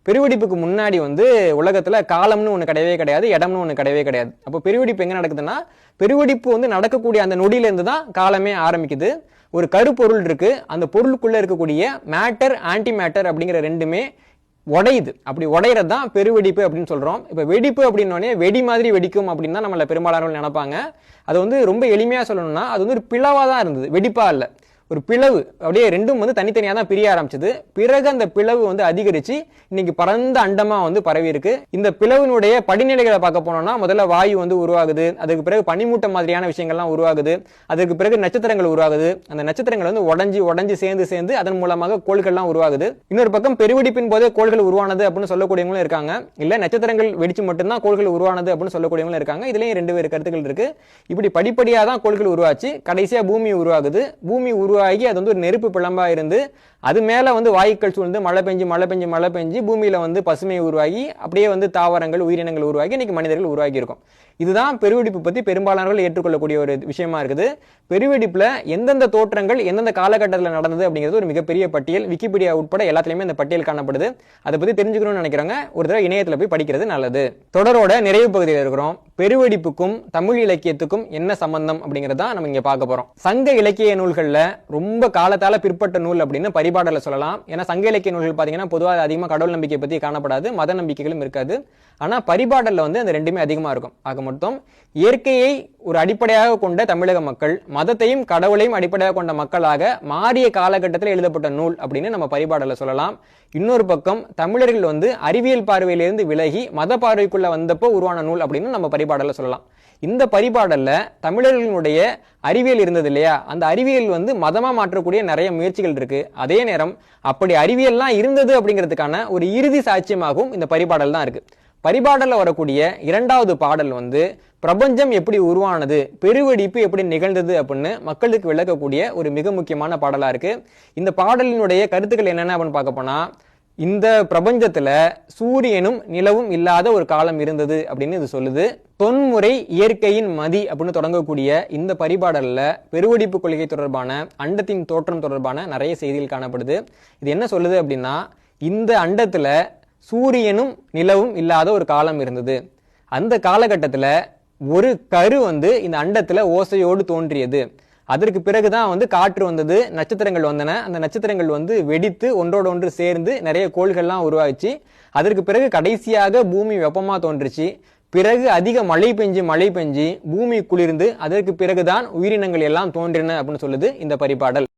பெருவெடிப்புக்கு முன்னாடி வந்து உலகத்துல காலம்னு ஒண்ணு கிடையவே கிடையாது, இடம்னு ஒண்ணு கிடையவே கிடையாது. அப்போ பெருவெடிப்பு எங்க நடக்குதுன்னா, பெருவெடிப்பு வந்து நடக்கக்கூடிய அந்த நொடியில இருந்து தான் காலமே ஆரம்பிக்குது. ஒரு கருப்பொருள் இருக்கு, அந்த பொருளுக்குள்ள இருக்கக்கூடிய மேட்டர் ஆன்டி மேட்டர் அப்படிங்கிற ரெண்டுமே உடையுது. அப்படி உடையறது தான் பெருவெடிப்பு அப்படின்னு சொல்றோம். இப்ப வெடிப்பு அப்படின்னோடனே வெடி மாதிரி வெடிக்கும் அப்படின்னு தான் நம்மள பெரும்பாலானவர்கள் நினைப்பாங்க. அது வந்து ரொம்ப எளிமையா சொல்லணும்னா அது வந்து ஒரு பிளவா தான் இருந்தது, வெடிப்பா இல்ல. ஒரு பிளவு, அப்படியே ரெண்டும் வந்து தனித்தனியா தான் பிரிய ஆரம்பிச்சது. பிறகு அந்த பிளவு வந்து அதிகரிச்சு இன்னைக்கு பரந்த அண்டமா வந்து பரவி இருக்கு. இந்த பிளவினுடைய படிநிலைகளை பார்க்க போனோம்னா முதல்ல வாயு வந்து உருவாகுது, அதுக்கு பிறகு பனிமூட்டம் மாதிரியான விஷயங்கள்லாம் உருவாகுது, அதுக்கு பிறகு நட்சத்திரங்கள் உருவாகுது. அந்த நட்சத்திரங்கள் வந்து உடஞ்சி சேர்ந்து அதன் மூலமாக கோள்கள்லாம் உருவாகுது. இன்னொரு பக்கம் பெருவெடிப்பின் போதே கோள்கள் உருவானது அப்படின்னு சொல்லக்கூடியவங்களும் இருக்காங்க. இல்ல நட்சத்திரங்கள் வெடிச்சு மட்டும்தான் கோள்கள் உருவானது அப்படின்னு சொல்லக்கூடியவங்களும் இருக்காங்க. இதுலயும் ரெண்டு வேறு கருத்துக்கள் இருக்கு. இப்படி படிப்படியா தான் கோள்கள் உருவாச்சு. கடைசியா பூமி உருவாகுது. பூமி உருவாகி அது வந்து ஒரு நெருப்பு பிளம்பா இருந்து அது மேல வந்து வாயுக்கள் சூழ்ந்து மழை பெஞ்சு பூமியில வந்து பசுமை உருவாகி அப்படியே வந்து தாவரங்கள் உயிரினங்கள் உருவாகி இன்னைக்கு மனிதர்கள் உருவாகி இருக்கும். இதுதான் பெருவெடிப்பு பத்தி பெரும்பாலானவர்கள் ஏற்றுக்கொள்ளக்கூடிய ஒரு விஷயமா இருக்குது. பெருவெடிப்புல எந்தெந்த தோற்றங்கள் எந்தெந்த காலகட்டத்தில் நடந்தது அப்படிங்கிறது ஒரு மிகப்பெரிய பட்டியல். விக்கிபீடியா உட்பட எல்லாத்துலயுமே இந்த பட்டியல் காணப்படுது. அதை பத்தி தெரிஞ்சுக்கணும்னு நினைக்கிறவங்க ஒரு தடவை இணையத்துல போய் படிக்கிறது நல்லது. தொடரோட நிறைவு பகுதியில் இருக்கிறோம். பெருவெடிப்புக்கும் தமிழ் இலக்கியத்துக்கும் என்ன சம்பந்தம் அப்படிங்கறத நம்ம இங்க பார்க்க போறோம். சங்க இலக்கிய நூல்கள்ல ரொம்ப காலத்தால பிற்பட்ட நூல் அப்படின்னு பரிபாடல சொல்லலாம். ஏன்னா சங்க இலக்கிய நூல்கள் பாத்தீங்கன்னா பொதுவாக அதிகமா கடவுள் நம்பிக்கை பத்தி காணப்படாது, மத நம்பிக்கைகளும் இருக்காது. ஆனா பரிபாடல்ல வந்து அந்த ரெண்டுமே அதிகமா இருக்கும். ஆக மொத்தம் இயற்கையை ஒரு அடிப்படையாக கொண்ட தமிழக மக்கள் மதத்தையும் கடவுளையும் அடிப்படையாக கொண்ட மக்களாக மாறிய காலகட்டத்தில் எழுதப்பட்ட நூல் அப்படின்னு நம்ம பரிபாடல சொல்லலாம். இன்னொரு பக்கம் தமிழர்கள் வந்து அறிவியல் பார்வையிலிருந்து விலகி மத பார்வைக்குள்ள வந்தப்போ உருவான நூல் அப்படின்னு நம்ம பரிபாடல சொல்லலாம். இந்த பரிபாடல்ல தமிழர்களுடைய அறிவியல் இருந்தது இல்லையா, அந்த அறிவியல் வந்து மதமா மாற்றக்கூடிய நிறைய முயற்சிகள் இருக்கு. அதே நேரம் அப்படி அறிவியல்லாம் இருந்தது அப்படிங்கிறதுக்கான ஒரு இறுதி சாட்சியமாகவும் இந்த பரிபாடல் தான் இருக்கு. பரிபாடல்ல வரக்கூடிய இரண்டாவது பாடல் வந்து பிரபஞ்சம் எப்படி உருவானது, பெருவெடிப்பு எப்படி நிகழ்ந்தது அப்படின்னு மக்களுக்கு விளக்கக்கூடிய ஒரு மிக முக்கியமான பாடலா இருக்கு. இந்த பாடலினுடைய கருத்துக்கள் என்னென்ன அப்படின்னு பார்க்க போனா, இந்த பிரபஞ்சத்துல சூரியனும் நிலவும் இல்லாத ஒரு காலம் இருந்தது அப்படின்னு இது சொல்லுது. தொன்முறை இயற்கையின் மதி அப்படின்னு தொடங்கக்கூடிய இந்த பரிபாடல்ல பெருவெடிப்பு கொள்கை தொடர்பான அண்டத்தின் தோற்றம் தொடர்பான நிறைய செய்திகள் காணப்படுது. இது என்ன சொல்லுது அப்படின்னா, இந்த அண்டத்துல சூரியனும் நிலவும் இல்லாத ஒரு காலம் இருந்தது. அந்த காலகட்டத்துல ஒரு கரு வந்து இந்த அண்டத்துல ஓசையோடு தோன்றியது. அதற்கு பிறகுதான் வந்து காற்று வந்தது, நட்சத்திரங்கள் வந்தன. அந்த நட்சத்திரங்கள் வந்து வெடித்து ஒன்றோடு ஒன்று சேர்ந்து நிறைய கோள்கள்லாம் உருவாச்சு. அதற்கு பிறகு கடைசியாக பூமி வெப்பமா தோன்றுச்சு. பிறகு அதிக மழை பெஞ்சு பூமி குளிர்ந்து அதற்கு பிறகுதான் உயிரினங்கள் எல்லாம் தோன்றின அப்படின்னு சொல்லுது இந்த பரிபாடல்.